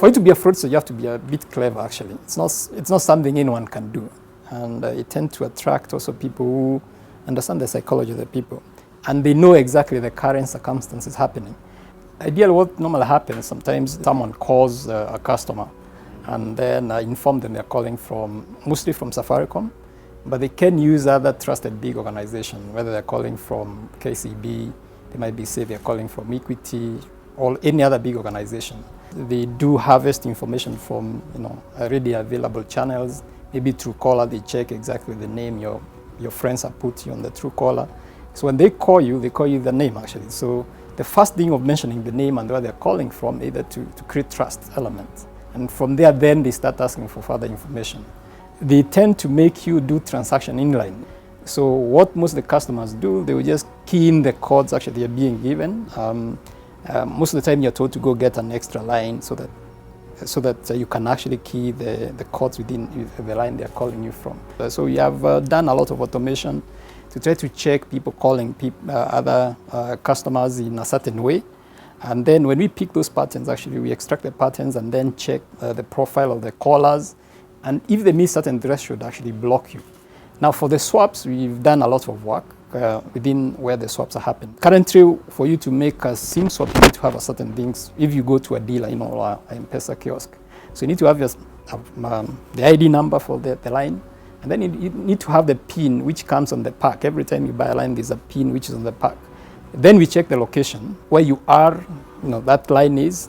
For you to be a fraudster, you have to be a bit clever, actually. It's not something anyone can do. And it tends to attract also people who understand the psychology of the people. And they know exactly the current circumstances happening. Ideally, what normally happens, sometimes someone calls a customer and then inform them they're calling mostly from Safaricom, but they can use other trusted big organizations, whether they're calling from KCB, they might be say they're calling from Equity, or any other big organization. They do harvest information from already available channels. Maybe Truecaller, they check exactly the name your friends have put you on the Truecaller. So when they call you the name actually. So the first thing of mentioning the name and where they're calling from, either to create trust elements. And from there, then they start asking for further information. They tend to make you do transaction inline. So what most of the customers do, they will just key in the codes actually they're being given. Most of the time you're told to go get an extra line so that you can actually key the codes within the line they're calling you from. So we have done a lot of automation to try to check people calling other customers in a certain way. And then when we pick those patterns, actually we extract the patterns and then check the profile of the callers. And if they meet certain threshold, actually block you. Now for the swaps, we've done a lot of work within where the swaps are happening. Currently, for you to make a SIM swap, you need to have a certain things. If you go to a dealer, or an M-PESA kiosk, so you need to have the ID number for the line, and then you need to have the PIN which comes on the pack. Every time you buy a line, there's a PIN which is on the pack. Then we check the location where you are, that line is,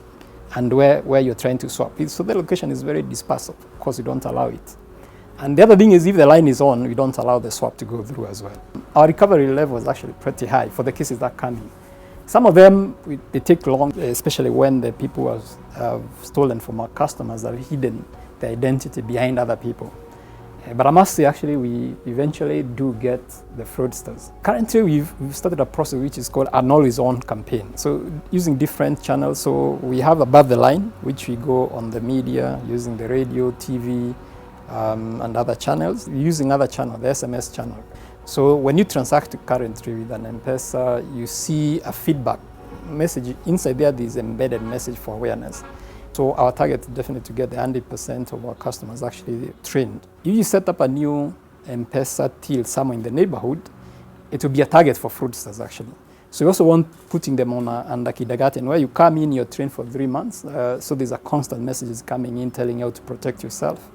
and where you're trying to swap. So the location is very dispersed. Of course, you don't allow it. And the other thing is, if the line is on, we don't allow the swap to go through as well. Our recovery level is actually pretty high for the cases that come in. Some of them, they take long, especially when the people who have stolen from our customers have hidden the identity behind other people. But I must say, actually, we eventually do get the fraudsters. Currently, we've started a process which is called an always-on campaign. So using different channels. So we have above the line, which we go on the media, using the radio, TV, and other channels, using other channel, the SMS channel. So when you transact currently with an M-PESA, you see a feedback message. Inside there's embedded message for awareness. So our target is definitely to get the 100% of our customers actually trained. If you set up a new M-PESA till somewhere in the neighborhood, it will be a target for fraudsters actually. So we also want putting them on under kindergarten, where you come in, you're trained for 3 months. So there's a constant messages coming in telling you how to protect yourself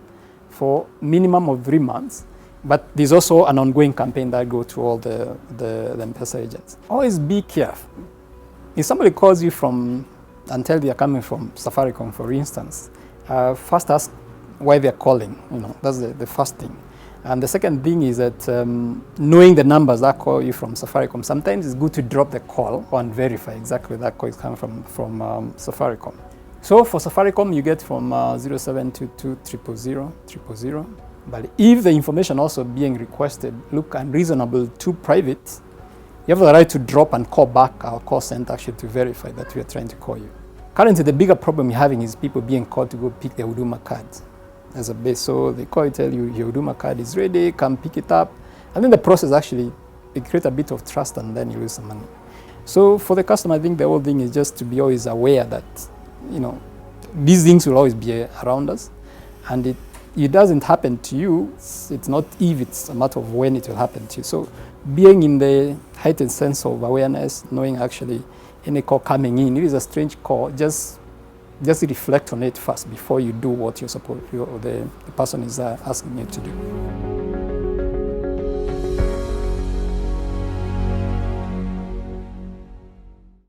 for minimum of 3 months. But there's also an ongoing campaign that goes to all the M-PESA agents. Always be careful. If somebody calls you and tell they are coming from Safaricom, for instance, first ask why they're calling. That's the first thing. And the second thing is that knowing the numbers that call you from Safaricom, sometimes it's good to drop the call and verify exactly that call is coming from Safaricom. So for Safaricom, you get from 0722 000. But if the information also being requested look unreasonable, too private, you have the right to drop and call back our call center actually to verify that we are trying to call you. Currently, the bigger problem you're having is people being called to go pick their Huduma card as a base. So they call you, tell you your Huduma card is ready, come pick it up. And then the process actually, it creates a bit of trust and then you lose some money. So for the customer, I think the whole thing is just to be always aware that, these things will always be around us. And it doesn't happen to you. It's not if, it's a matter of when it will happen to you. So being in the heightened sense of awareness, knowing actually any call coming in, if it's a strange call, just reflect on it first before you do what you're supposed to, or the person is asking you to do.